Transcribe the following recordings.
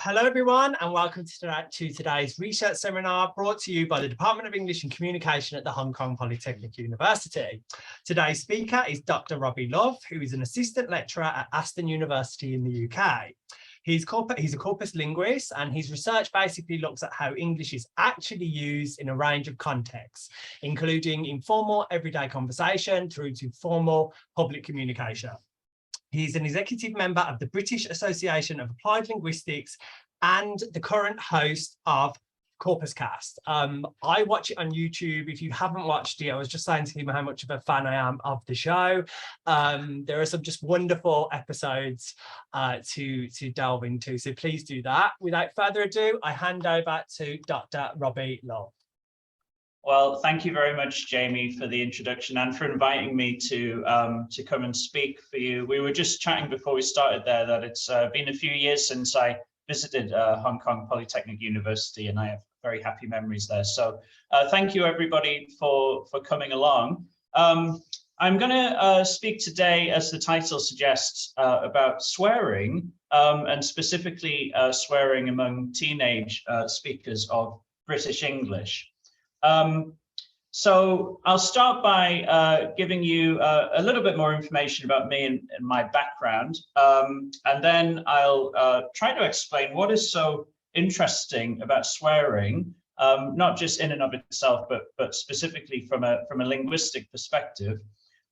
Hello everyone and welcome to today's research seminar brought to you by the Department of English and Communication at the Hong Kong Polytechnic University. Today's speaker is Dr Robbie Love, who is an assistant lecturer at Aston University in the UK. He's a corpus linguist, and his research basically looks at how English is actually used in a range of contexts, including informal everyday conversation through to formal public communication. He's an executive member of the British Association of Applied Linguistics and the current host of corpus-cast. I watch it on YouTube. If you haven't watched it, I was just saying to him how much of a fan I am of the show. There are some just wonderful episodes to delve into, so please do that. Without further ado, I hand over to Dr. Robbie Love. Well, thank you very much, Jamie, for the introduction and for inviting me to come and speak for you. We were just chatting before we started there that it's been a few years since I visited Hong Kong Polytechnic University, and I have very happy memories there. So thank you, everybody, for coming along. I'm going to speak today, as the title suggests, about swearing, and specifically swearing among teenage speakers of British English. So I'll start by giving you a little bit more information about me and my background, and then I'll try to explain what is so interesting about swearing, not just in and of itself, but specifically from a linguistic perspective.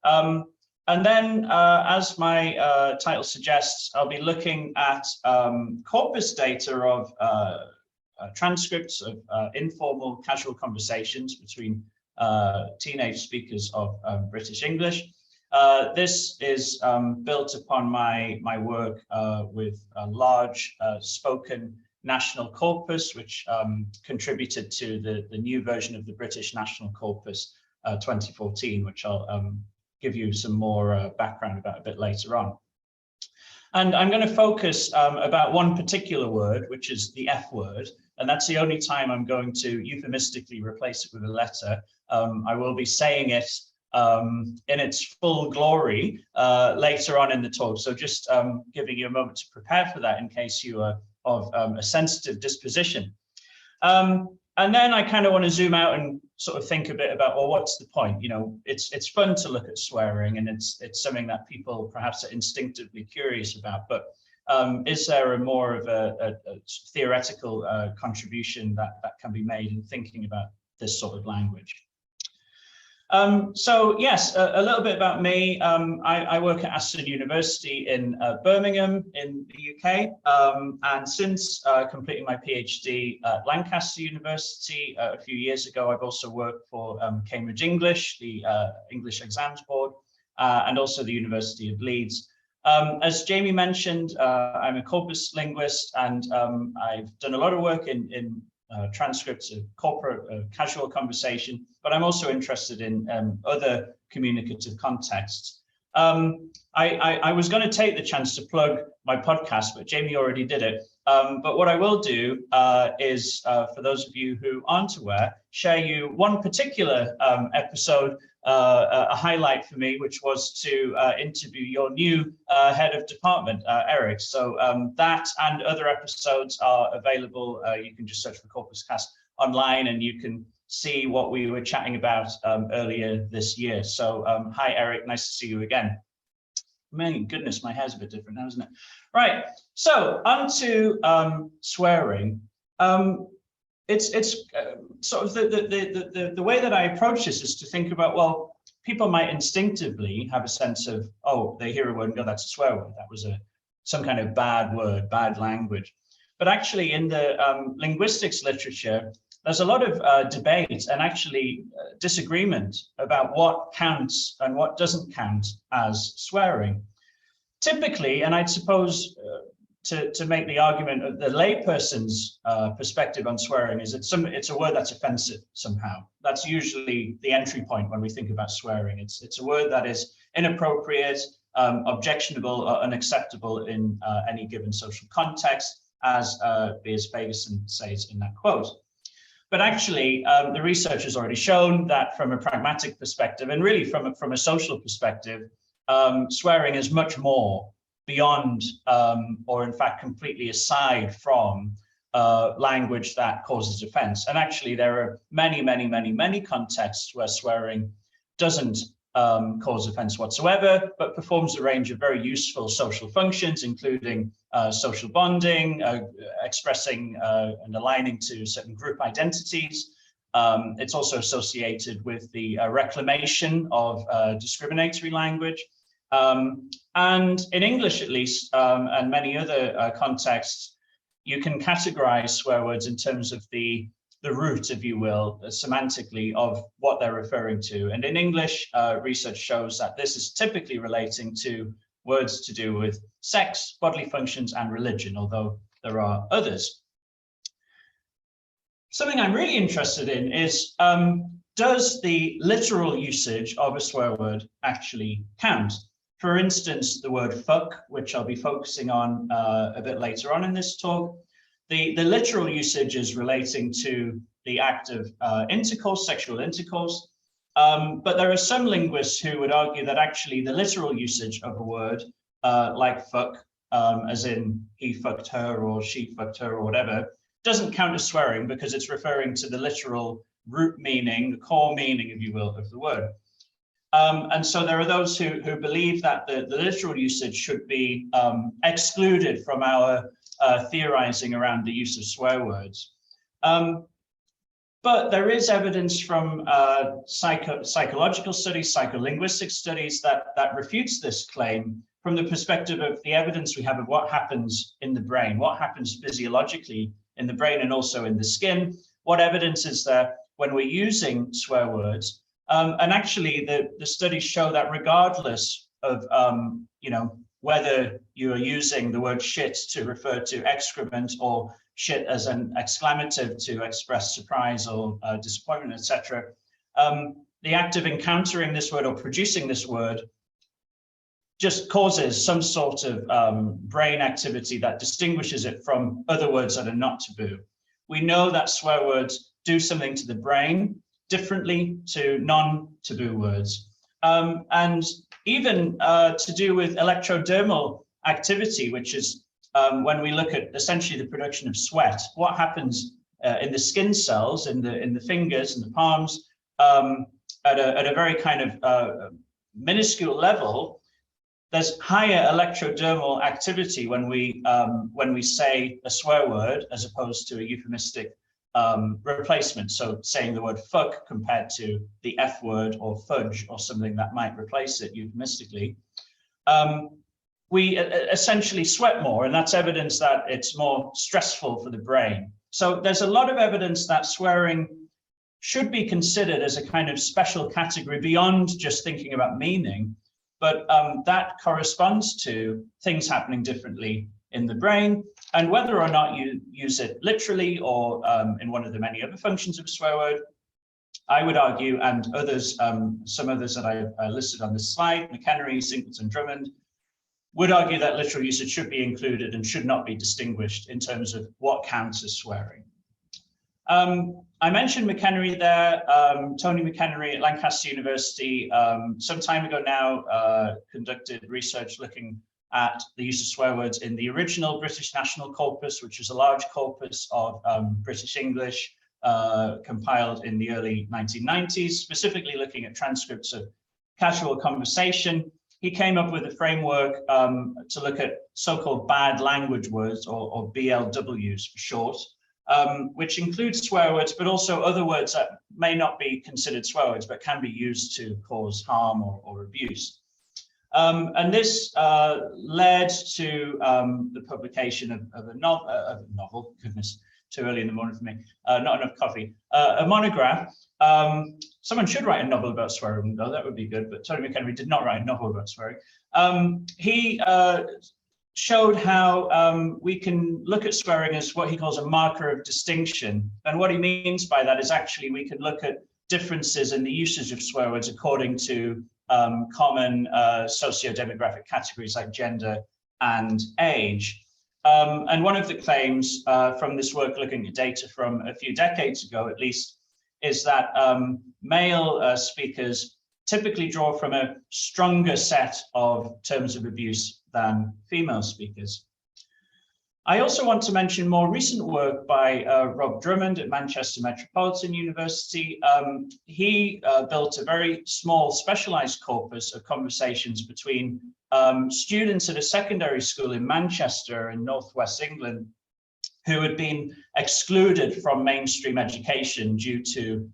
And then, as my title suggests, I'll be looking at corpus data of transcripts of informal casual conversations between teenage speakers of British English. This is built upon my work with a large spoken national corpus, which contributed to the new version of the British National Corpus 2014, which I'll give you some more background about a bit later on. And I'm going to focus about one particular word, which is the F word. And that's the only time I'm going to euphemistically replace it with a letter. I will be saying it in its full glory later on in the talk. So just giving you a moment to prepare for that in case you are of a sensitive disposition. And then I kind of want to zoom out and sort of think a bit about, well, what's the point? You know, it's fun to look at swearing, and it's something that people perhaps are instinctively curious about. But is there a more of a theoretical contribution that can be made in thinking about this sort of language? So yes, a little bit about me. I work at Aston University in Birmingham in the UK, and since completing my PhD at Lancaster University a few years ago, I've also worked for Cambridge English, the English Exams Board, and also the University of Leeds. As Jamie mentioned, I'm a corpus linguist, and I've done a lot of work in transcripts of corporate casual conversation, but I'm also interested in other communicative contexts. I was going to take the chance to plug my podcast, but Jamie already did it. But what I will do is, for those of you who aren't aware, share you one particular episode, a highlight for me, which was to interview your new head of department, Eric. So that and other episodes are available. You can just search for corpus-cast online, and you can see what we were chatting about earlier this year. So hi, Eric, nice to see you again. My goodness, my hair's a bit different now, isn't it? Right, so on to swearing. It's sort of the way that I approach this is to think about, well, people might instinctively have a sense of, oh, they hear a word and go, that's a swear word. That was some kind of bad word, bad language. But actually in the linguistics literature, there's a lot of debate and actually disagreement about what counts and what doesn't count as swearing. Typically, and I'd suppose to make the argument of the layperson's perspective on swearing, is it's a word that's offensive somehow. That's usually the entry point when we think about swearing. It's a word that is inappropriate, objectionable, or unacceptable in any given social context, as B.S. Ferguson says in that quote. But actually, the research has already shown that from a pragmatic perspective, and really from a social perspective, swearing is much more beyond or in fact completely aside from language that causes offense. And actually there are many contexts where swearing doesn't cause offense whatsoever, but performs a range of very useful social functions, including social bonding, expressing and aligning to certain group identities. It's also associated with the reclamation of discriminatory language. And in English, at least, and many other contexts, you can categorize swear words in terms of the root, if you will, semantically, of what they're referring to. And in English, research shows that this is typically relating to words to do with sex, bodily functions, and religion, although there are others. Something I'm really interested in is, does the literal usage of a swear word actually count? For instance, the word fuck, which I'll be focusing on a bit later on in this talk, the literal usage is relating to the act of intercourse, sexual intercourse. But there are some linguists who would argue that actually the literal usage of a word like fuck, as in he fucked her or she fucked her or whatever, doesn't count as swearing because it's referring to the literal root meaning, the core meaning, if you will, of the word. And so there are those who believe that the literal usage should be excluded from our theorizing around the use of swear words. But there is evidence from psychological studies, psycholinguistic studies that refutes this claim from the perspective of the evidence we have of what happens in the brain, what happens physiologically in the brain and also in the skin, what evidence is there when we're using swear words. And actually the studies show that regardless of whether you are using the word shit to refer to excrement or shit as an exclamative to express surprise or disappointment, etc., the act of encountering this word or producing this word just causes some sort of brain activity that distinguishes it from other words that are not taboo. We know that swear words do something to the brain differently to non-taboo words. And even to do with electrodermal activity, which is when we look at essentially the production of sweat, what happens in the skin cells, in the fingers and the palms, at a very kind of minuscule level, there's higher electrodermal activity when we say a swear word as opposed to a euphemistic replacement. So saying the word fuck compared to the F word or fudge or something that might replace it euphemistically. We essentially sweat more, and that's evidence that it's more stressful for the brain. So there's a lot of evidence that swearing should be considered as a kind of special category beyond just thinking about meaning, but that corresponds to things happening differently in the brain, and whether or not you use it literally or in one of the many other functions of a swear word, I would argue, and others, some others that I listed on this slide, McEnery, Singleton, Drummond, would argue that literal usage should be included and should not be distinguished in terms of what counts as swearing. I mentioned McEnery there, Tony McEnery at Lancaster University, some time ago now, conducted research looking at the use of swear words in the original British National Corpus, which was a large corpus of British English compiled in the early 1990s, specifically looking at transcripts of casual conversation. He came up with a framework to look at so-called bad language words, or BLWs for short, which includes swear words, but also other words that may not be considered swear words, but can be used to cause harm or abuse. And this led to the publication of a novel, goodness, too early in the morning for me, not enough coffee, a monograph. Someone should write a novel about swearing, though, that would be good, but Tony McEnery did not write a novel about swearing. He showed how we can look at swearing as what he calls a marker of distinction. And what he means by that is actually we can look at differences in the usage of swear words according to common socio-demographic categories like gender and age. And one of the claims from this work looking at data from a few decades ago, at least, is that male speakers typically draw from a stronger set of terms of abuse than female speakers. I also want to mention more recent work by Rob Drummond at Manchester Metropolitan University. He built a very small specialized corpus of conversations between students at a secondary school in Manchester in northwest England who had been excluded from mainstream education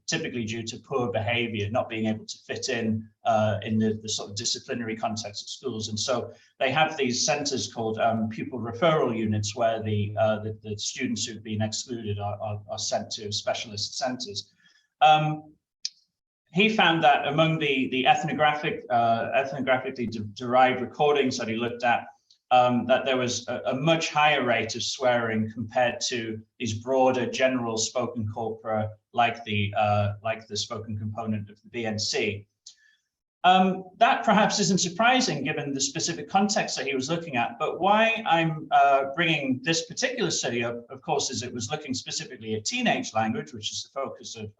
typically due to poor behavior, not being able to fit in the sort of disciplinary context of schools. And so they have these centers called pupil referral units where the students who've been excluded are sent to specialist centers. He found that among the ethnographically derived recordings that he looked at, that there was a much higher rate of swearing compared to these broader general spoken corpora like the spoken component of the BNC. That perhaps isn't surprising given the specific context that he was looking at, but why I'm bringing this particular study up, of course, is it was looking specifically at teenage language, which is the focus of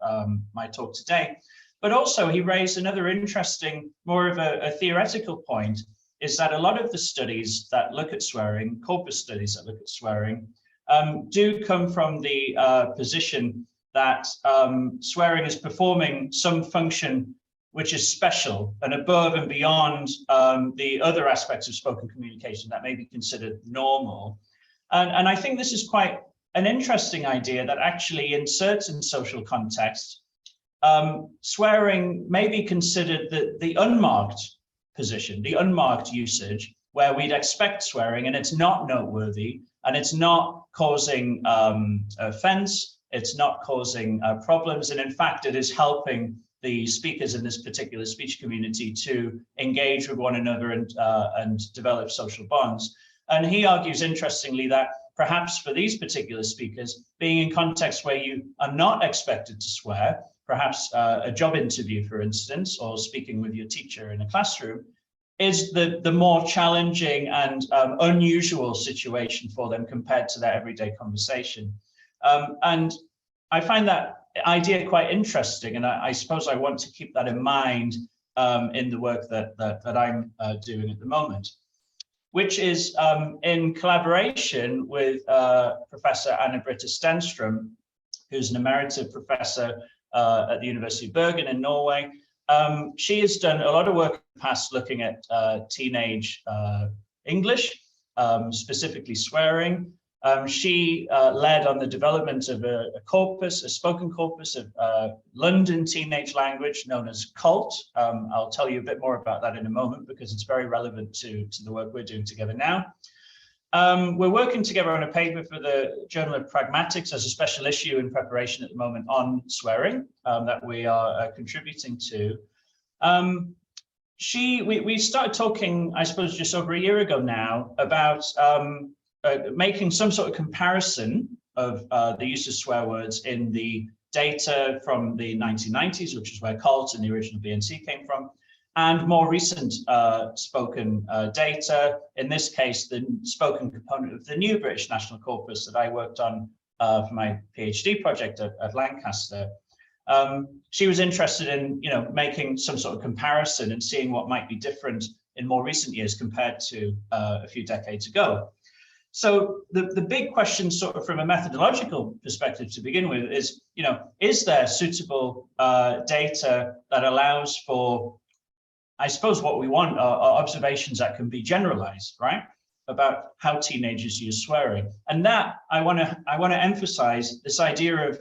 my talk today. But also he raised another interesting, more of a theoretical point, is that a lot of the studies that look at swearing, corpus studies that look at swearing, do come from the position that swearing is performing some function which is special and above and beyond the other aspects of spoken communication that may be considered normal. And I think this is quite an interesting idea that actually in certain social contexts, swearing may be considered the unmarked position, the unmarked usage, where we'd expect swearing and it's not noteworthy and it's not causing offense, it's not causing problems, and in fact it is helping the speakers in this particular speech community to engage with one another and develop social bonds. And he argues interestingly that perhaps for these particular speakers, being in contexts where you are not expected to swear, perhaps a job interview, for instance, or speaking with your teacher in a classroom, is the more challenging and unusual situation for them compared to their everyday conversation. And I find that idea quite interesting, and I suppose I want to keep that in mind in the work that I'm doing at the moment, which is in collaboration with Professor Anna-Britta Stenström, who's an emeritus professor at the University of Bergen in Norway. She has done a lot of work in the past looking at teenage English, specifically swearing. She led on the development of a corpus, a spoken corpus of London teenage language known as COLT. I'll tell you a bit more about that in a moment because it's very relevant to the work we're doing together now. We're working together on a paper for the Journal of Pragmatics as a special issue in preparation at the moment on swearing that we are contributing to. We started talking, I suppose, just over a year ago now about making some sort of comparison of the use of swear words in the data from the 1990s, which is where COLT and the original BNC came from, and more recent spoken data, in this case, the spoken component of the new British National Corpus that I worked on for my PhD project at Lancaster. She was interested in, making some sort of comparison and seeing what might be different in more recent years compared to a few decades ago. So the big question, sort of from a methodological perspective to begin with, is there suitable data that allows for, I suppose what we want are observations that can be generalized, right, about how teenagers use swearing. And that I want to emphasize this idea of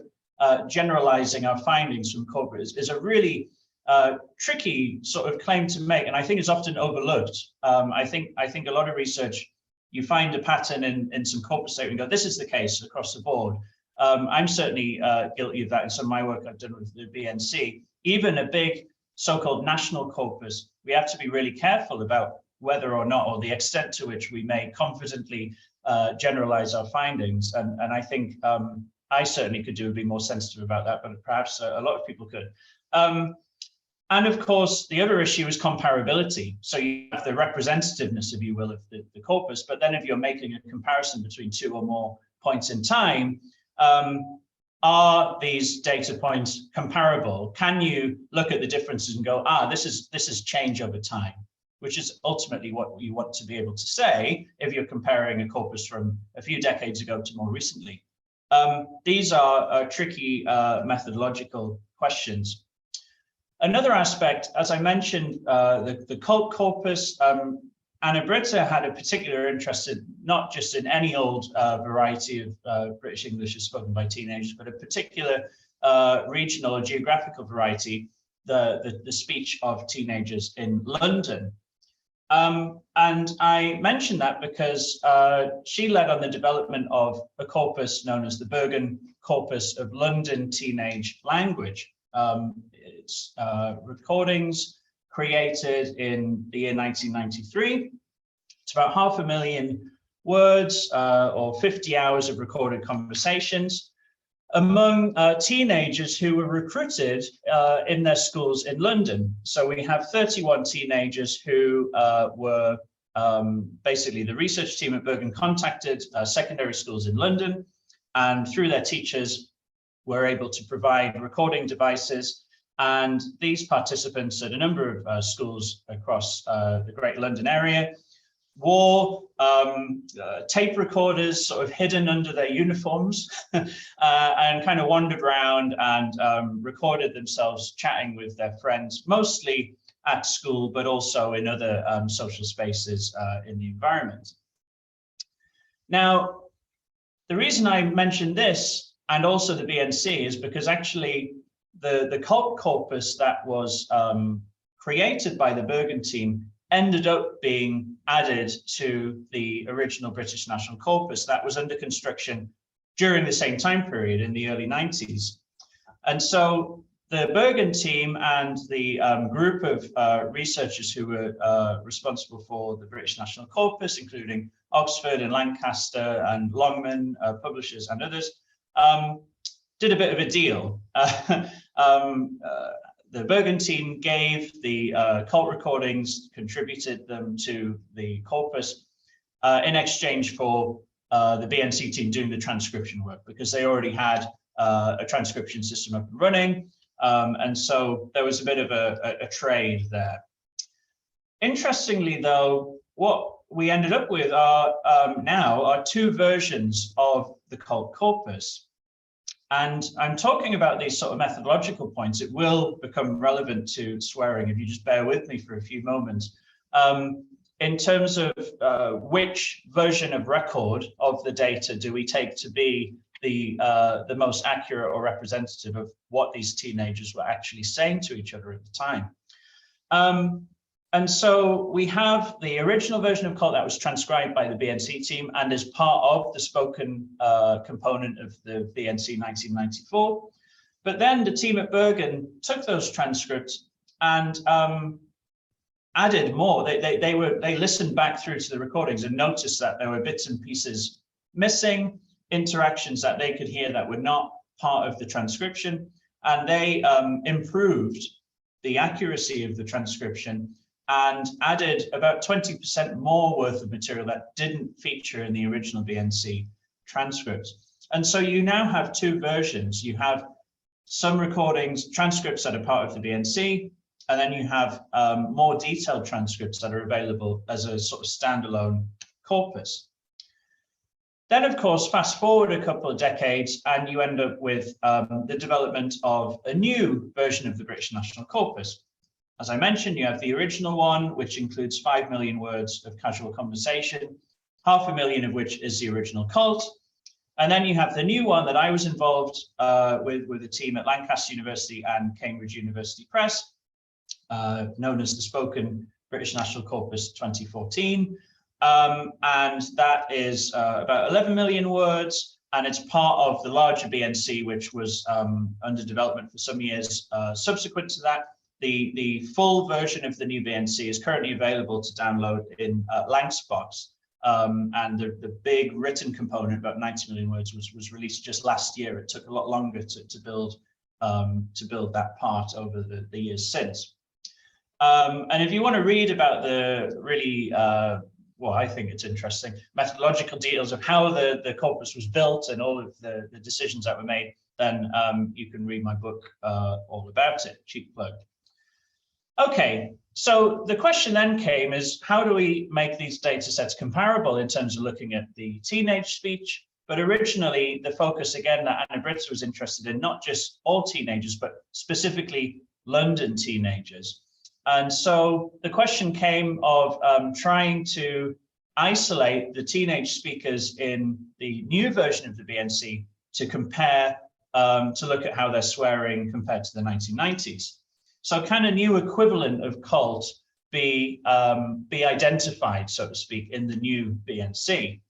generalizing our findings from corpora is a really tricky sort of claim to make, and I think it's often overlooked. I think a lot of research, you find a pattern in some corpus data and go, this is the case across the board. I'm certainly guilty of that in some of my work I've done with the BNC. Even a big so-called national corpus, we have to be really careful about whether or not, or the extent to which we may confidently generalize our findings. And I think I certainly could be more sensitive about that, but perhaps a lot of people could. And of course, the other issue is comparability. So you have the representativeness, if you will, of the corpus, but then if you're making a comparison between two or more points in time, are these data points comparable? Can you look at the differences and go, this is change over time, which is ultimately what you want to be able to say if you're comparing a corpus from a few decades ago to more recently. These are tricky methodological questions. Another aspect, as I mentioned, the COLT corpus, Anna Britta had a particular interest in not just in any old variety of British English as spoken by teenagers, but a particular regional or geographical variety, the speech of teenagers in London. And I mention that because she led on the development of a corpus known as the Bergen Corpus of London Teenage Language. It's recordings created in the year 1993. It's about 500,000 words or 50 hours of recorded conversations among teenagers who were recruited in their schools in London. So we have 31 teenagers who were basically the research team at Bergen contacted secondary schools in London, and through their teachers were able to provide recording devices. And these participants at a number of schools across the Greater London area wore tape recorders sort of hidden under their uniforms and kind of wandered around and recorded themselves chatting with their friends, mostly at school, but also in other social spaces in the environment. Now, the reason I mentioned this and also the BNC is because actually the COLT corpus that was created by the Bergen team ended up being added to the original British National Corpus that was under construction during the same time period in the early 90s. And so the Bergen team and the group of researchers who were responsible for the British National Corpus, including Oxford and Lancaster and Longman publishers and others, did a bit of a deal. The Bergen team gave the COLT recordings, contributed them to the corpus in exchange for the BNC team doing the transcription work, because they already had a transcription system up and running. And so there was a bit of a trade there. Interestingly, though, what we ended up with now are two versions of the COLT corpus. And I'm talking about these sort of methodological points. It will become relevant to swearing if you just bear with me for a few moments. In terms of which version of record of the data do we take to be the most accurate or representative of what these teenagers were actually saying to each other at the time. And so we have the original version of COLT that was transcribed by the BNC team and is part of the spoken component of the BNC 1994. But then the team at Bergen took those transcripts and added more. They listened back through to the recordings and noticed that there were bits and pieces missing, interactions that they could hear that were not part of the transcription, and they improved the accuracy of the transcription and added about 20% more worth of material that didn't feature in the original BNC transcripts. And so you now have two versions. You have some recordings, transcripts that are part of the BNC, and then you have more detailed transcripts that are available as a sort of standalone corpus. Then, of course, fast forward a couple of decades and you end up with the development of a new version of the British National Corpus. As I mentioned, you have the original one, which includes 5 million words of casual conversation, 500,000 of which is the original COLT. And then you have the new one that I was involved with a team at Lancaster University and Cambridge University Press, known as the Spoken British National Corpus 2014. And that is about 11 million words, and it's part of the larger BNC, which was under development for some years subsequent to that. The full version of the new BNC is currently available to download in Lanxbox, and the big written component, about 90 million words, was released just last year. It took a lot longer to build that part over the years since. And if you want to read about the really well, I think it's interesting, methodological details of how the corpus was built and all of the decisions that were made, then you can read my book all about it, cheap plug. Okay, So the question then came is, how do we make these data sets comparable in terms of looking at the teenage speech? But originally, the focus, again, that Anna Britta was interested in, not just all teenagers, but specifically London teenagers. And so the question came of trying to isolate the teenage speakers in the new version of the BNC to compare, to look at how they're swearing compared to the 1990s. So can a new equivalent of COLT be identified, so to speak, in the new BNC?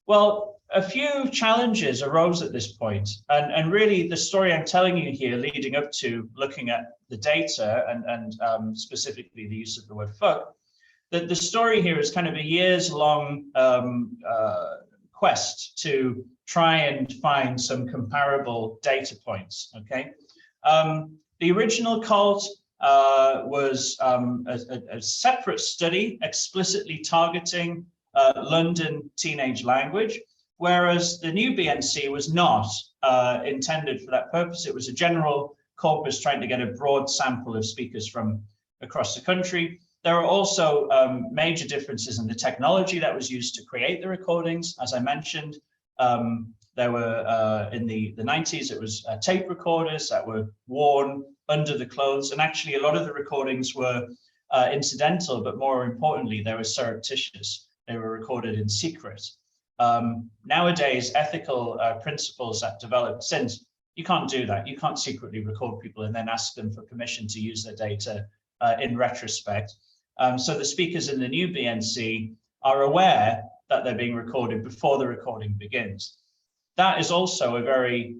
Well, a few challenges arose at this point, and really the story I'm telling you here leading up to looking at the data and specifically the use of the word fuck, that the story here is kind of a years-long quest to try and find some comparable data points, okay? The original COLT was a separate study explicitly targeting London teenage language, whereas the new BNC was not intended for that purpose. It was a general corpus trying to get a broad sample of speakers from across the country. There are also major differences in the technology that was used to create the recordings. As I mentioned, there were, in the 90s, it was tape recorders that were worn under the clothes. And actually, a lot of the recordings were incidental, but more importantly, they were surreptitious. They were recorded in secret. Nowadays, ethical principles that developed since, you can't do that. You can't secretly record people and then ask them for permission to use their data in retrospect. So the speakers in the new BNC are aware that they're being recorded before the recording begins. That is also a very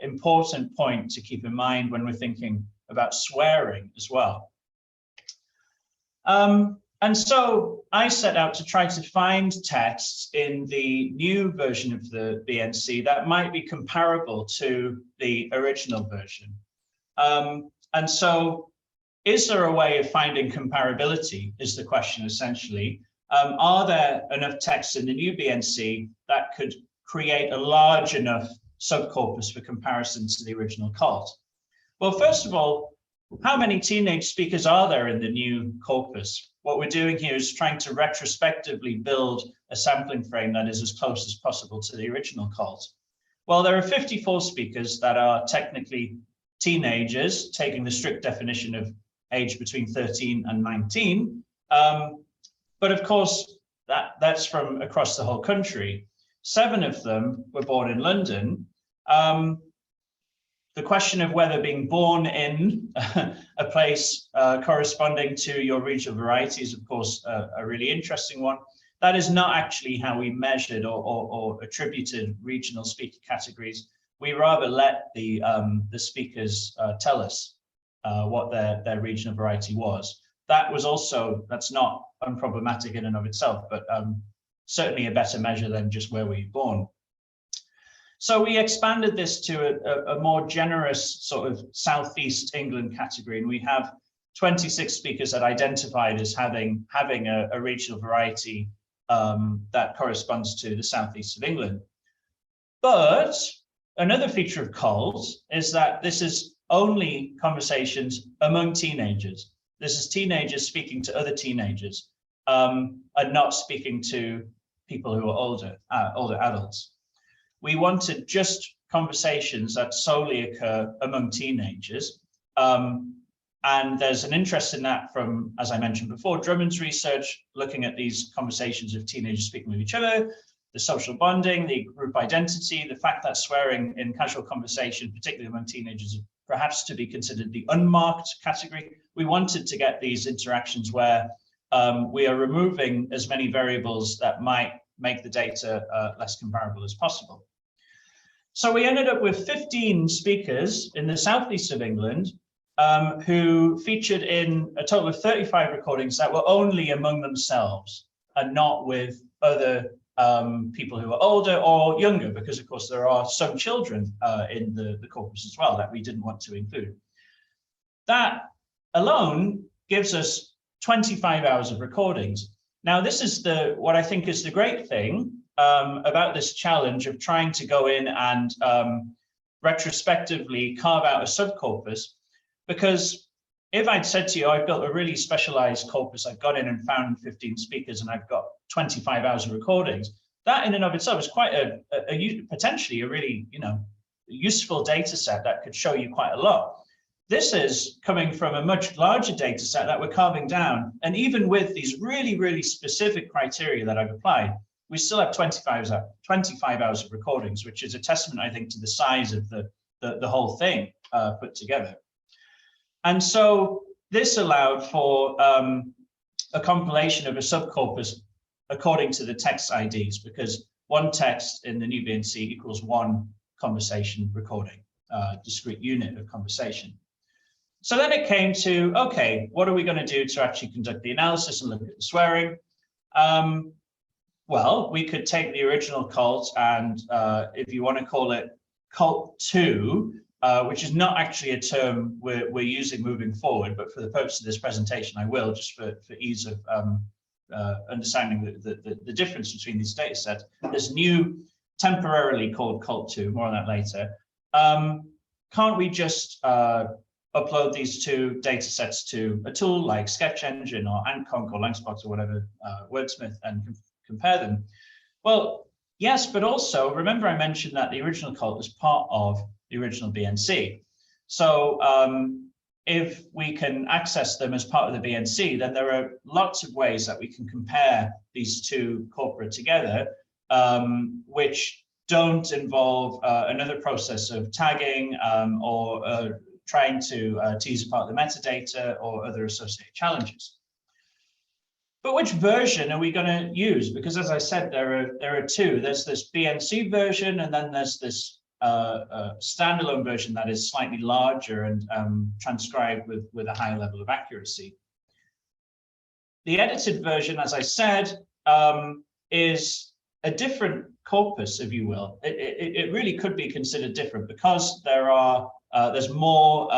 important point to keep in mind when we're thinking about swearing as well. And so I set out to try to find texts in the new version of the BNC that might be comparable to the original version. And so is there a way of finding comparability is the question essentially. Are there enough texts in the new BNC that could create a large enough subcorpus for comparison to the original COLT? Well, first of all, how many teenage speakers are there in the new corpus? What we're doing here is trying to retrospectively build a sampling frame that is as close as possible to the original COLT. Well, there are 54 speakers that are technically teenagers, taking the strict definition of age between 13 and 19. But of course, that's from across the whole country. 7 of them were born in London. The question of whether being born in a place corresponding to your regional variety is, of course, a really interesting one. That is not actually how we measured or attributed regional speaker categories. We rather let the speakers tell us what their regional variety was. That was also, that's not unproblematic in and of itself, but certainly a better measure than just where we were born. So we expanded this to a more generous sort of Southeast England category, and we have 26 speakers that identified as having a regional variety that corresponds to the Southeast of England. But another feature of COLT is that this is only conversations among teenagers. This is teenagers speaking to other teenagers and not speaking to people who are older adults. We wanted just conversations that solely occur among teenagers. And there's an interest in that from, as I mentioned before, Drummond's research, looking at these conversations of teenagers speaking with each other, the social bonding, the group identity, the fact that swearing in casual conversation, particularly among teenagers, is perhaps to be considered the unmarked category. We wanted to get these interactions where we are removing as many variables that might make the data less comparable as possible. So we ended up with 15 speakers in the southeast of England who featured in a total of 35 recordings that were only among themselves and not with other people who are older or younger, because of course there are some children in the corpus as well that we didn't want to include. That alone gives us 25 hours of recordings. Now, this is what I think is the great thing about this challenge of trying to go in and retrospectively carve out a subcorpus, because if I'd said to you, I've built a really specialized corpus, I've got in and found 15 speakers and I've got 25 hours of recordings, that in and of itself is quite potentially a really, useful data set that could show you quite a lot. This is coming from a much larger data set that we're carving down. And even with these really, really specific criteria that I've applied, we still have 25 hours of recordings, which is a testament, I think, to the size of the whole thing put together. And so this allowed for a compilation of a subcorpus according to the text IDs, because one text in the new BNC equals one conversation recording, discrete unit of conversation. So then it came to, okay, what are we going to do to actually conduct the analysis and look at the swearing? Well, we could take the original COLT and if you want to call it COLT 2, which is not actually a term we're using moving forward, but for the purpose of this presentation, I will, just for ease of understanding the difference between these data sets. There's new, temporarily called COLT 2, more on that later. Can't we just upload these two data sets to a tool like Sketch Engine or Antconc or Langspot or whatever, Wordsmith, and compare them? Well, yes, but also remember I mentioned that the original COLT was part of the original BNC. So if we can access them as part of the BNC, then there are lots of ways that we can compare these two corpora together, which don't involve another process of tagging or trying to tease apart the metadata or other associated challenges. But which version are we going to use? Because as I said, there are two. There's this BNC version, and then there's this standalone version that is slightly larger and transcribed with a higher level of accuracy. The edited version, as I said, is a different corpus, if you will. It really could be considered different because there's more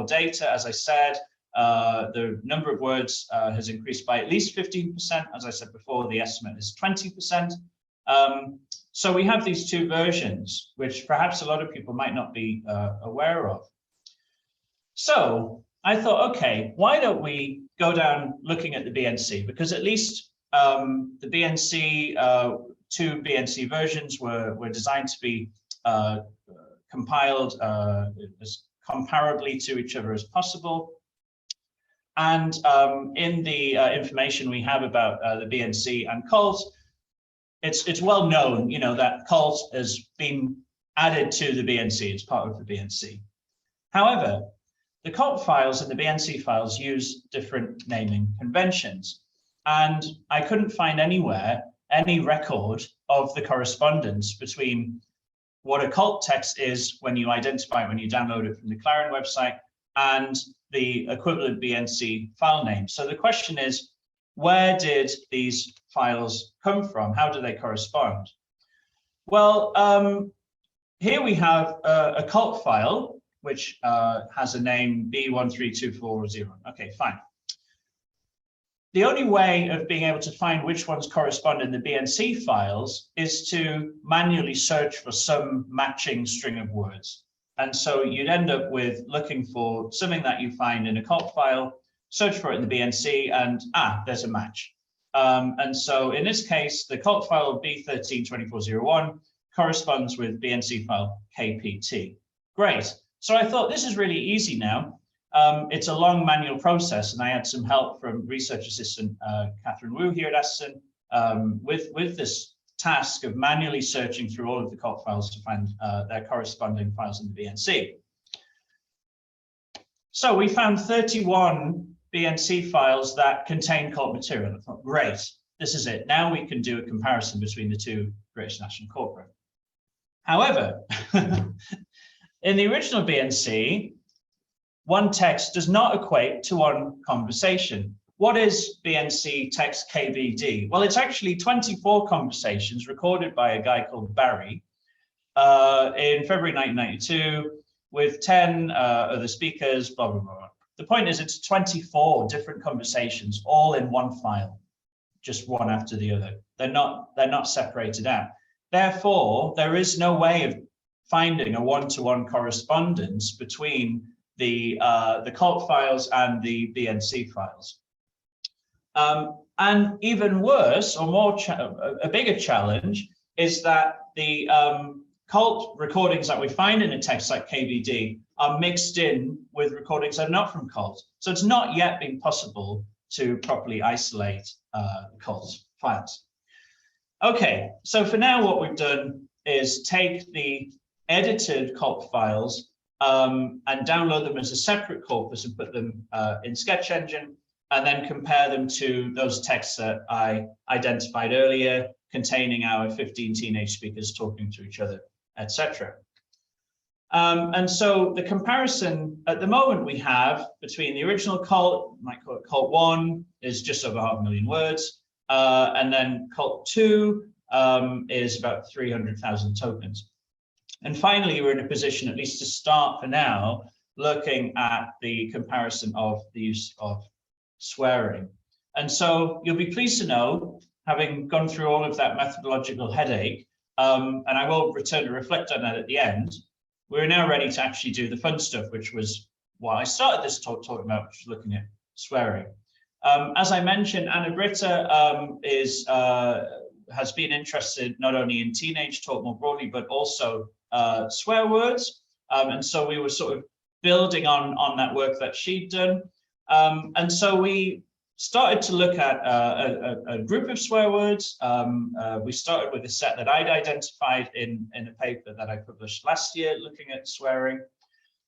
data, as I said. The number of words has increased by at least 15%. As I said before, the estimate is 20%. So we have these two versions, which perhaps a lot of people might not be aware of. So I thought, okay, why don't we go down looking at the BNC? Because at least the BNC, two BNC versions were designed to be compiled as comparably to each other as possible. And in the information we have about the BNC and COLT, it's well known, that COLT has been added to the BNC. It's part of the BNC. However, the COLT files and the BNC files use different naming conventions. And I couldn't find anywhere any record of the correspondence between what a COLT text is when you identify it, when you download it from the Clarion website, and the equivalent BNC file name. So the question is, where did these files come from? How do they correspond? Well, here we have a COLT file, which has a name B13240. Okay, fine. The only way of being able to find which ones correspond in the BNC files is to manually search for some matching string of words. And so you'd end up with looking for something that you find in a COLT file, search for it in the BNC, and there's a match. And so in this case, the COLT file B132401 corresponds with BNC file KPT. Great. So I thought this is really easy now. It's a long manual process, and I had some help from research assistant Catherine Wu here at Aston with this task of manually searching through all of the COLT files to find their corresponding files in the BNC. So we found 31 BNC files that contain COLT material. I thought, great, this is it. Now we can do a comparison between the two British National Corpora. However, in the original BNC, one text does not equate to one conversation. What is BNC text KBD? Well, it's actually 24 conversations recorded by a guy called Barry in February 1992 with 10 other speakers, blah, blah, blah. The point is it's 24 different conversations all in one file, just one after the other. They're not separated out. Therefore, there is no way of finding a one-to-one correspondence between the COLT files and the BNC files. And even worse, or more, a bigger challenge is that the COLT recordings that we find in a text like KBD are mixed in with recordings that are not from COLT. So it's not yet been possible to properly isolate COLT files. Okay, so for now, what we've done is take the edited COLT files and download them as a separate corpus and put them in Sketch Engine, and then compare them to those texts that I identified earlier, containing our 15 teenage speakers talking to each other, etc. And so the comparison at the moment we have between the original COLT, might call it COLT 1, is just over 500,000 words, and then COLT 2 is about 300,000 tokens. And finally, we're in a position, at least to start for now, looking at the comparison of the use of swearing. And so you'll be pleased to know, having gone through all of that methodological headache, and I will return to reflect on that at the end, we're now ready to actually do the fun stuff, which was what I started this talk talking about, which was looking at swearing. As I mentioned, Anna Britta has been interested not only in teenage talk more broadly, but also swear words. And so we were sort of building on that work that she'd done. And so we started to look at a group of swear words. We started with a set that I'd identified in a paper that I published last year looking at swearing.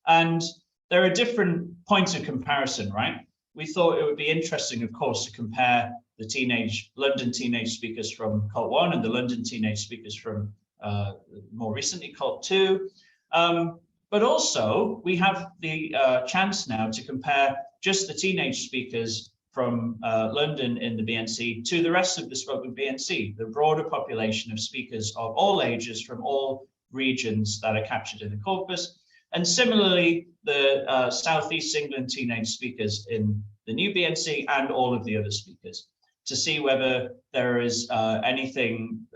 And there are different points of comparison, right? We thought it would be interesting, of course, to compare the London teenage speakers from COLT 1 and the London teenage speakers from more recently COLT 2. But also, we have the chance now to compare just the teenage speakers from London in the BNC to the rest of the spoken BNC, the broader population of speakers of all ages from all regions that are captured in the corpus. And similarly, the Southeast England teenage speakers in the new BNC and all of the other speakers, to see whether there is anything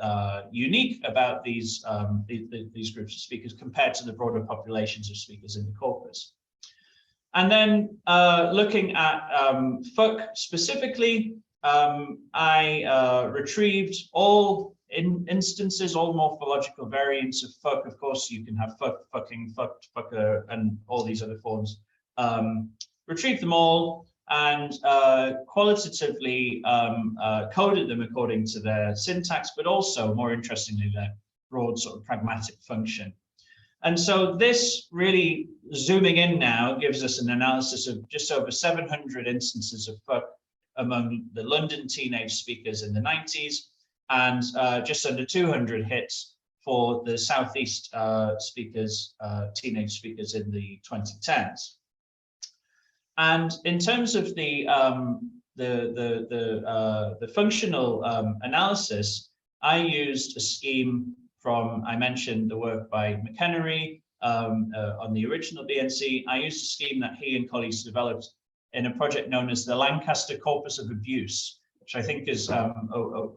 unique about these groups of speakers compared to the broader populations of speakers in the corpus. And then looking at FUC specifically, I retrieved all instances, all morphological variants of FUC. Of course, you can have FUC, fucking, fucked, fucker, and all these other forms. Retrieved them all and qualitatively coded them according to their syntax, but also, more interestingly, their broad sort of pragmatic function. And so this really, zooming in now, gives us an analysis of just over 700 instances of FUC among the London teenage speakers in the 90s, and just under 200 hits for the Southeast speakers, teenage speakers in the 2010s. And in terms of the functional analysis, I used a scheme from, I mentioned the work by McEnery on the original BNC. I used a scheme that he and colleagues developed in a project known as the Lancaster Corpus of Abuse, which I think is a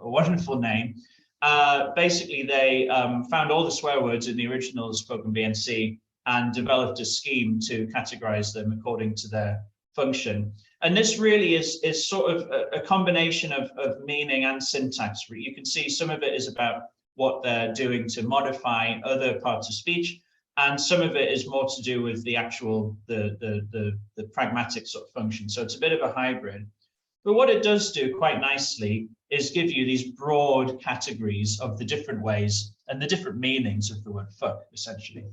wonderful name. Basically, they found all the swear words in the original spoken BNC and developed a scheme to categorize them according to their function. And this really is sort of a combination of meaning and syntax. You can see some of it is about what they're doing to modify other parts of speech, and some of it is more to do with the actual the pragmatic sort of function. So it's a bit of a hybrid. But what it does do quite nicely is give you these broad categories of the different ways and the different meanings of the word fuck, essentially.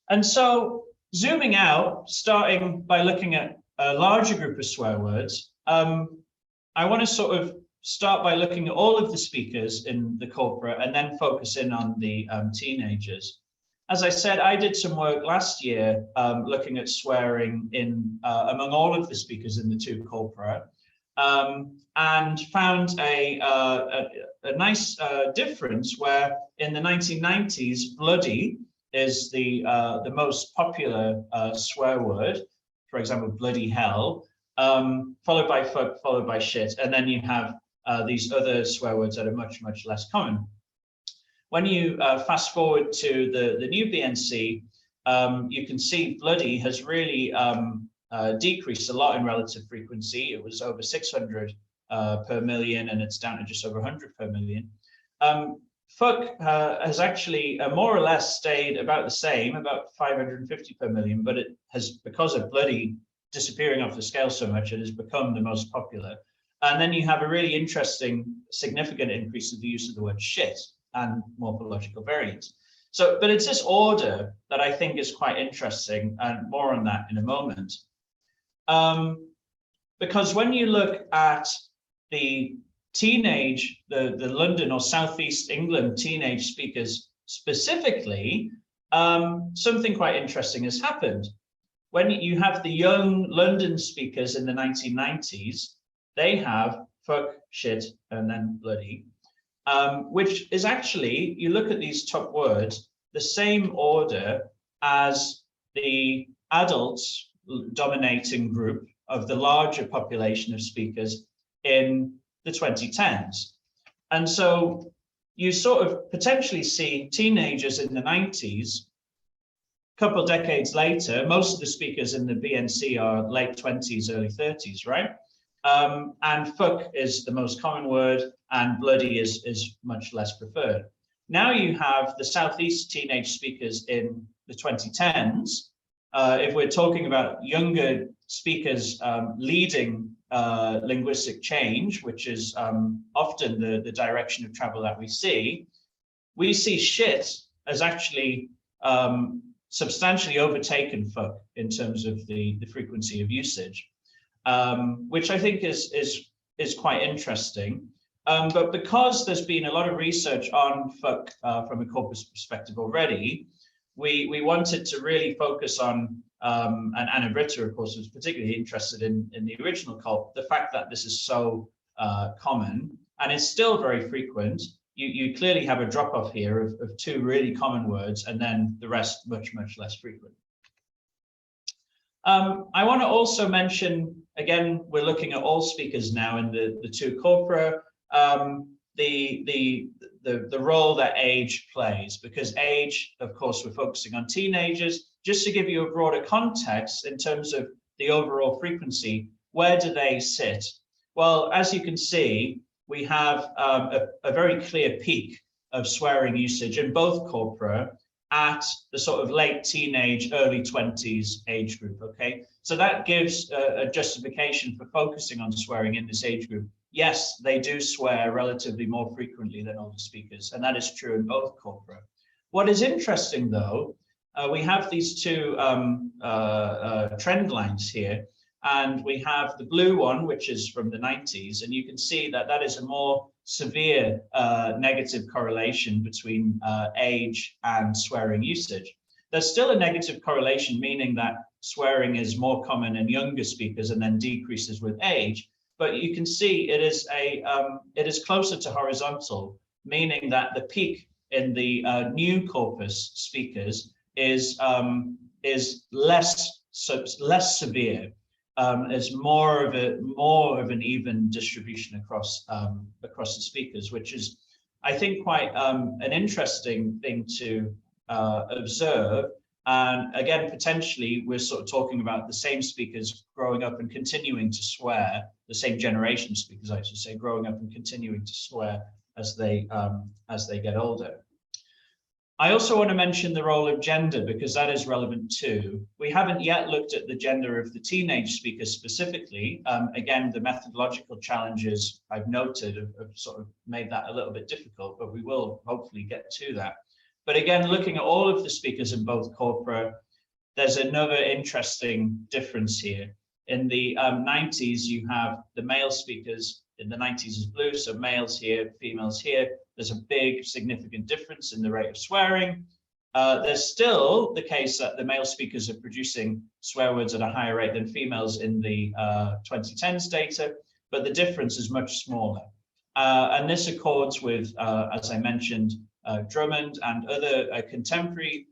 And so zooming out, starting by looking at a larger group of swear words, I want to sort of start by looking at all of the speakers in the corpora and then focus in on the teenagers. As I said, I did some work last year looking at swearing in among all of the speakers in the two corpora, and found a nice difference where in the 1990s, bloody is the most popular swear word, for example, bloody hell, followed by fuck, followed by shit, and then you have these other swear words that are much, much less common. When you fast forward to the new BNC, you can see bloody has really decreased a lot in relative frequency. It was over 600 per million, and it's down to just over 100 per million. Fuck has actually more or less stayed about the same, about 550 per million, but it has, because of bloody disappearing off the scale so much, it has become the most popular. And then you have a really interesting, significant increase of the use of the word shit and morphological variants. So, but it's this order that I think is quite interesting, and more on that in a moment. Because when you look at the teenage, the London or Southeast England teenage speakers specifically, something quite interesting has happened. When you have the young London speakers in the 1990s, they have fuck, shit, and then bloody, which is actually, you look at these top words, the same order as the adults dominating group of the larger population of speakers in the 2010s. And so you sort of potentially see teenagers in the 90s. A couple of decades later, most of the speakers in the BNC are late 20s, early 30s, right? And fuck is the most common word, and bloody is much less preferred. Now you have the Southeast teenage speakers in the 2010s. If we're talking about younger speakers leading linguistic change, which is often the direction of travel that we see shit as actually substantially overtaken fuck in terms of the frequency of usage, which I think is quite interesting. But because there's been a lot of research on fuck from a corpus perspective already, we wanted to really focus on, and Anna Britta, of course, was particularly interested in the original COLT, the fact that this is so common and it's still very frequent. You clearly have a drop-off here of two really common words, and then the rest much, much less frequent. I want to also mention, again, we're looking at all speakers now in the two corpora, the role that age plays, because age, of course, we're focusing on teenagers. Just to give you a broader context in terms of the overall frequency, where do they sit? Well, as you can see, we have a very clear peak of swearing usage in both corpora at the sort of late teenage, early 20s age group, okay? So that gives a justification for focusing on swearing in this age group. Yes, they do swear relatively more frequently than older speakers, and that is true in both corpora. What is interesting, though, we have these two trend lines here, and we have the blue one, which is from the 90s, and you can see that that is a more severe negative correlation between age and swearing usage. There's still a negative correlation, meaning that swearing is more common in younger speakers and then decreases with age. But you can see it is closer to horizontal, meaning that the peak in the new corpus speakers is less severe, is more of an even distribution across the speakers, which is, I think, quite an interesting thing to observe. And again, potentially, we're sort of talking about the same speakers growing up and continuing to swear, the same generation of speakers, I should say, growing up and continuing to swear as they get older. I also want to mention the role of gender, because that is relevant too. We haven't yet looked at the gender of the teenage speakers specifically. Again, the methodological challenges I've noted have sort of made that a little bit difficult, but we will hopefully get to that. But again, looking at all of the speakers in both corpora, there's another interesting difference here. In the 90s, you have the male speakers. In the 90s is blue, so males here, females here. There's a big significant difference in the rate of swearing. There's still the case that the male speakers are producing swear words at a higher rate than females in the 2010s data, but the difference is much smaller. And this accords with, as I mentioned, Drummond and other contemporary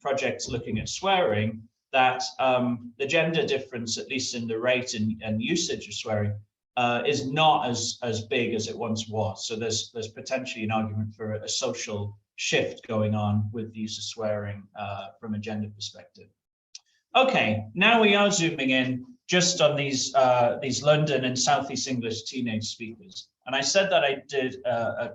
projects looking at swearing, that the gender difference, at least in the rate and usage of swearing, is not as big as it once was. So there's potentially an argument for a social shift going on with the use of swearing from a gender perspective. Okay, now we are zooming in just on these London and Southeast English teenage speakers. And I said that I did a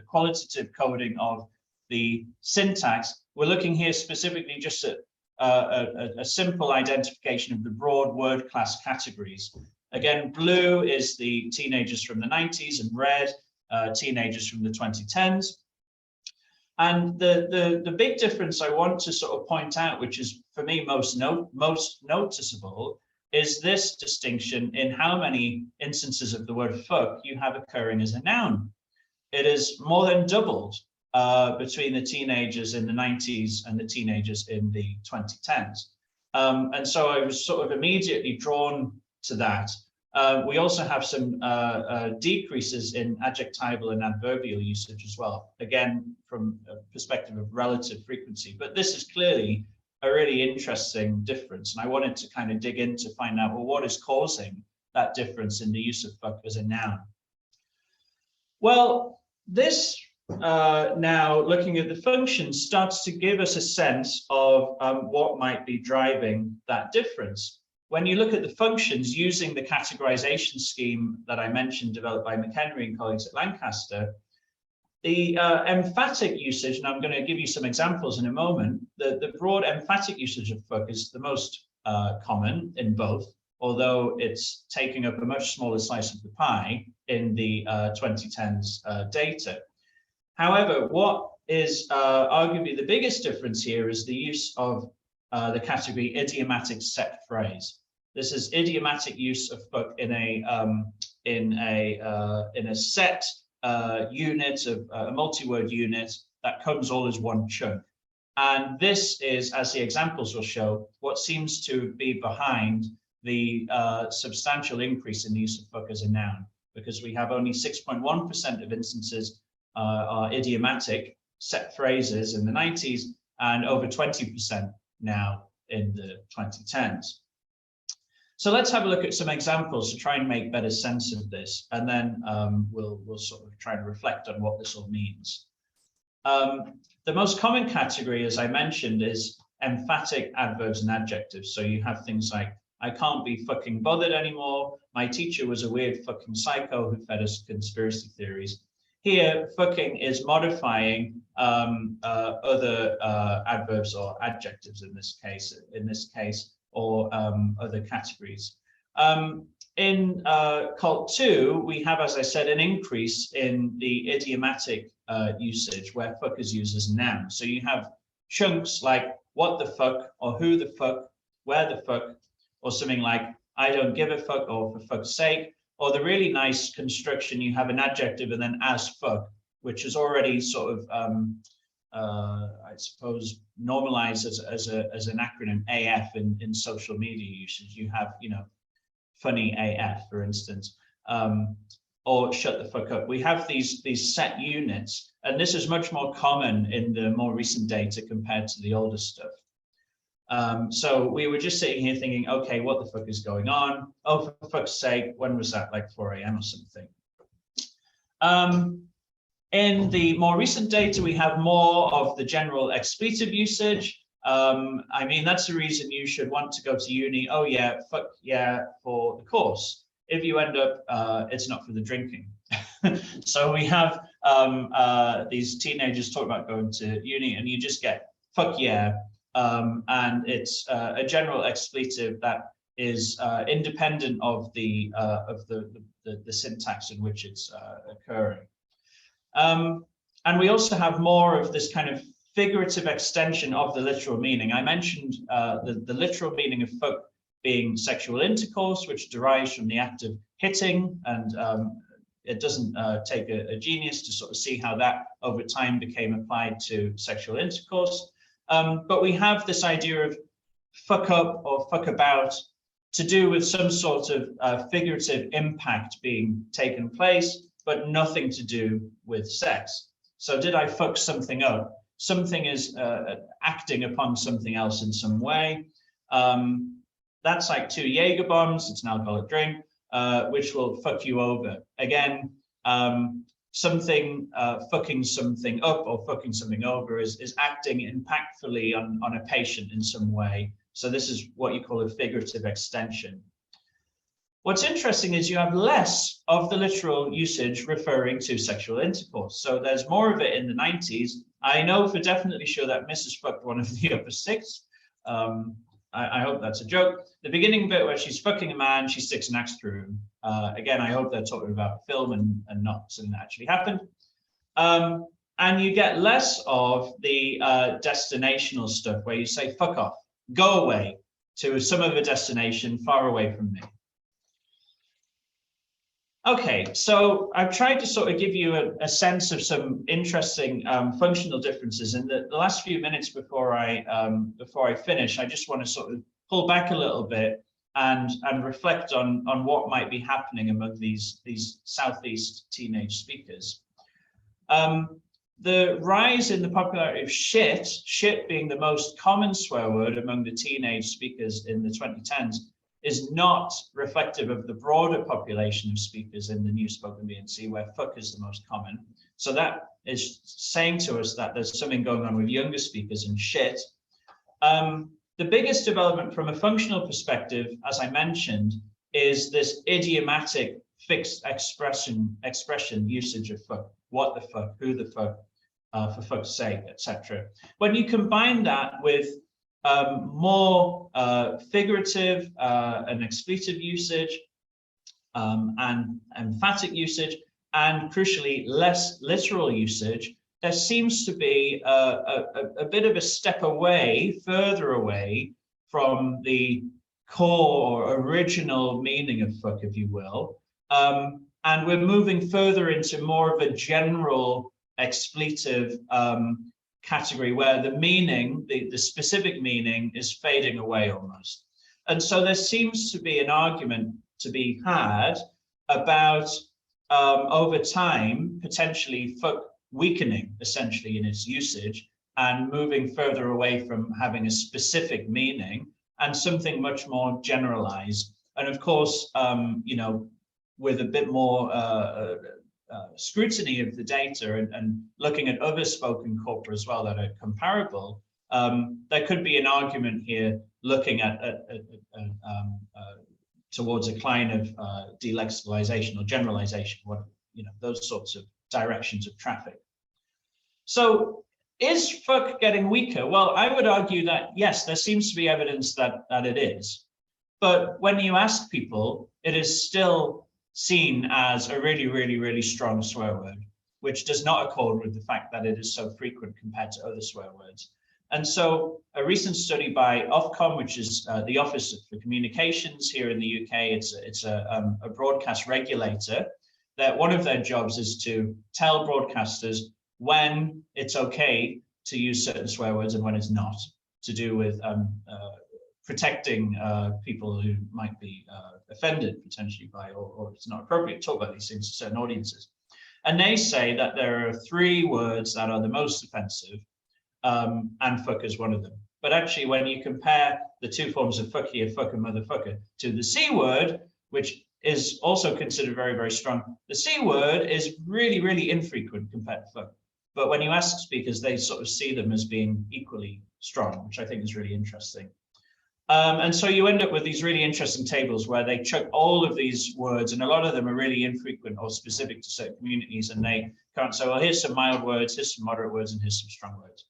qualitative coding of the syntax. We're looking here specifically just at a simple identification of the broad word class categories. Again, blue is the teenagers from the 90s and red, teenagers from the 2010s. And the big difference I want to sort of point out, which is for me most noticeable, is this distinction in how many instances of the word fuck you have occurring as a noun. It is more than doubled between the teenagers in the 90s and the teenagers in the 2010s. And so I was sort of immediately drawn to that. We also have some decreases in adjectival and adverbial usage as well, again, from a perspective of relative frequency. But this is clearly a really interesting difference. And I wanted to kind of dig in to find out, well, what is causing that difference in the use of fuck as a noun? Well, this now, looking at the function, starts to give us a sense of what might be driving that difference. When you look at the functions using the categorization scheme that I mentioned, developed by McEnery and colleagues at Lancaster, the emphatic usage, and I'm going to give you some examples in a moment, the broad emphatic usage of fuck is the most common in both, although it's taking up a much smaller slice of the pie in the 2010s data. However, what is arguably the biggest difference here is the use of the category idiomatic set phrase. This is idiomatic use of fuck in a set unit of a multi-word unit that comes all as one chunk. And this is, as the examples will show, what seems to be behind the substantial increase in the use of fuck as a noun, because we have only 6.1% of instances are idiomatic set phrases in the 90s and over 20% now in the 2010s. So let's have a look at some examples to try and make better sense of this, and then we'll sort of try and reflect on what this all means. The most common category, as I mentioned, is emphatic adverbs and adjectives. So you have things like, I can't be fucking bothered anymore. My teacher was a weird fucking psycho who fed us conspiracy theories. Here, fucking is modifying other adverbs or adjectives in this case, or other categories. In COLT 2, we have, as I said, an increase in the idiomatic usage where fuck is used as a noun. So you have chunks like what the fuck, or who the fuck, where the fuck, or something like I don't give a fuck, or for fuck's sake. Or the really nice construction, you have an adjective and then as fuck, which is already sort of, I suppose, normalized as an acronym AF in social media usage. You have, you know, funny AF, for instance, or shut the fuck up. We have these set units, and this is much more common in the more recent data compared to the older stuff. So we were just sitting here thinking, okay, what the fuck is going on? Oh, for fuck's sake, when was that, like 4 a.m. or something? In the more recent data, we have more of the general expletive usage. I mean, that's the reason you should want to go to uni. Oh yeah, fuck yeah, for the course. If you end up, it's not for the drinking. So we have these teenagers talk about going to uni, and you just get fuck yeah. And it's a general expletive that is independent of the syntax in which it's occurring. And we also have more of this kind of figurative extension of the literal meaning. I mentioned the literal meaning of fuck being sexual intercourse, which derives from the act of hitting, and it doesn't take a genius to sort of see how that over time became applied to sexual intercourse. But we have this idea of fuck up or fuck about to do with some sort of figurative impact being taken place, but nothing to do with sex. So did I fuck something up? Something is acting upon something else in some way. That's like 2 Jaeger bombs, it's an alcoholic drink, which will fuck you over. Again, something fucking something up or fucking something over is acting impactfully on a patient in some way. So this is what you call a figurative extension. What's interesting is you have less of the literal usage referring to sexual intercourse. So there's more of it in the 90s. I know for definitely sure that Mrs. fucked one of the upper six. I hope that's a joke. The beginning bit where she's fucking a man, she sticks an axe through him. Again, I hope they're talking about film and not something that actually happened. And you get less of the destinational stuff where you say, fuck off, go away to some other destination far away from me. Okay, so I've tried to sort of give you a sense of some interesting functional differences. In the last few minutes before I finish, I just want to sort of pull back a little bit and reflect on what might be happening among these Southeast teenage speakers. The rise in the popularity of shit being the most common swear word among the teenage speakers in the 2010s, is not reflective of the broader population of speakers in the new spoken BNC, where fuck is the most common. So that is saying to us that there's something going on with younger speakers and shit. The biggest development from a functional perspective, as I mentioned, is this idiomatic fixed expression usage of fuck. What the fuck, who the fuck, for fuck's sake, etc. When you combine that with more figurative and expletive usage and emphatic usage, and crucially less literal usage, there seems to be a bit of a step away, further away from the core or original meaning of fuck, if you will. And we're moving further into more of a general expletive category where the meaning, the specific meaning, is fading away almost. And so there seems to be an argument to be had about over time potentially fuck weakening essentially in its usage and moving further away from having a specific meaning and something much more generalized. And of course, you know, with a bit more scrutiny of the data and looking at other spoken corpora as well that are comparable, there could be an argument here looking at towards a decline of delexicalization or generalization, what, you know, those sorts of directions of traffic. So is fuck getting weaker? Well, I would argue that yes, there seems to be evidence that it is. But when you ask people, it is still seen as a really, really, really strong swear word, which does not accord with the fact that it is so frequent compared to other swear words. And so a recent study by Ofcom, which is the Office for Communications here in the UK, it's a broadcast regulator, that one of their jobs is to tell broadcasters when it's okay to use certain swear words and when it's not, to do with protecting people who might be offended potentially by, or it's not appropriate to talk about these things to certain audiences. And they say that there are 3 words that are the most offensive, and fuck is one of them. But actually, when you compare the 2 forms of fuck here, fuck and motherfucker, to the C word, which is also considered very, very strong, the C word is really, really infrequent compared to fuck. But when you ask speakers, they sort of see them as being equally strong, which I think is really interesting. And so you end up with these really interesting tables where they chuck all of these words, and a lot of them are really infrequent or specific to certain communities, and they can't say, well, here's some mild words, here's some moderate words, and here's some strong words.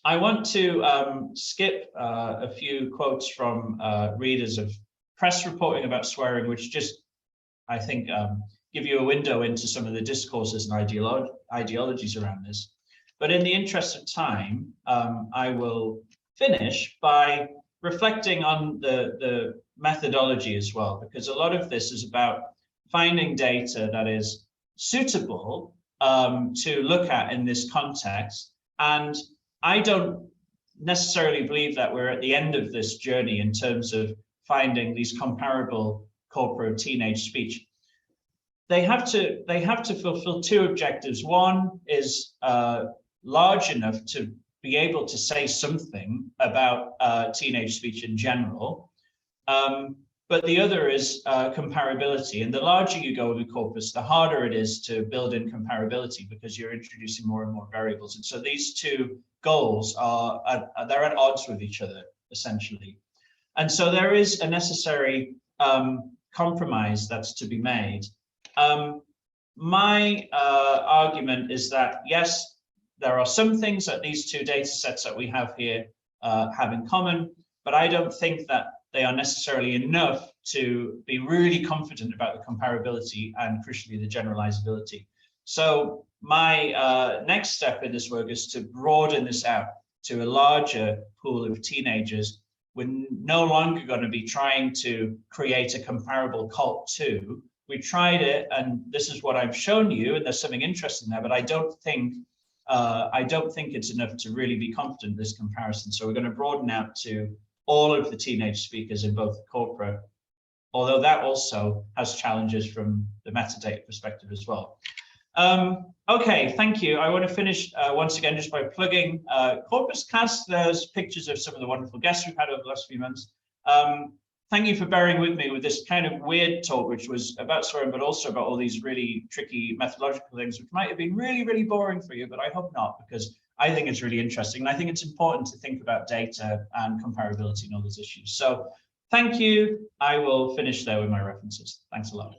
I want to skip a few quotes from readers of press reporting about swearing, which just, I think, give you a window into some of the discourses and ideologies around this. But in the interest of time, I will finish by reflecting on the methodology as well, because a lot of this is about finding data that is suitable to look at in this context. And I don't necessarily believe that we're at the end of this journey in terms of finding these comparable corporate teenage speech. They have to fulfill 2 objectives. One is large enough to be able to say something about teenage speech in general. But the other is comparability. And the larger you go with a corpus, the harder it is to build in comparability because you're introducing more and more variables. And so these two goals they're at odds with each other, essentially. And so there is a necessary compromise that's to be made. My argument is that, yes, there are some things that these two data sets that we have here have in common, but I don't think that they are necessarily enough to be really confident about the comparability and crucially the generalizability. So my next step in this work is to broaden this out to a larger pool of teenagers. We're no longer going to be trying to create a comparable COLT2. We tried it, and this is what I've shown you, and there's something interesting there, but I don't think it's enough to really be confident in this comparison. So we're going to broaden out to all of the teenage speakers in both the corpora, although that also has challenges from the metadata perspective as well. Okay, thank you. I want to finish once again just by plugging Corpus Cast. There's pictures of some of the wonderful guests we've had over the last few months. Thank you for bearing with me with this kind of weird talk, which was about swearing, but also about all these really tricky methodological things, which might have been really, really boring for you, but I hope not, because I think it's really interesting. And I think it's important to think about data and comparability and all these issues. So thank you. I will finish there with my references. Thanks a lot.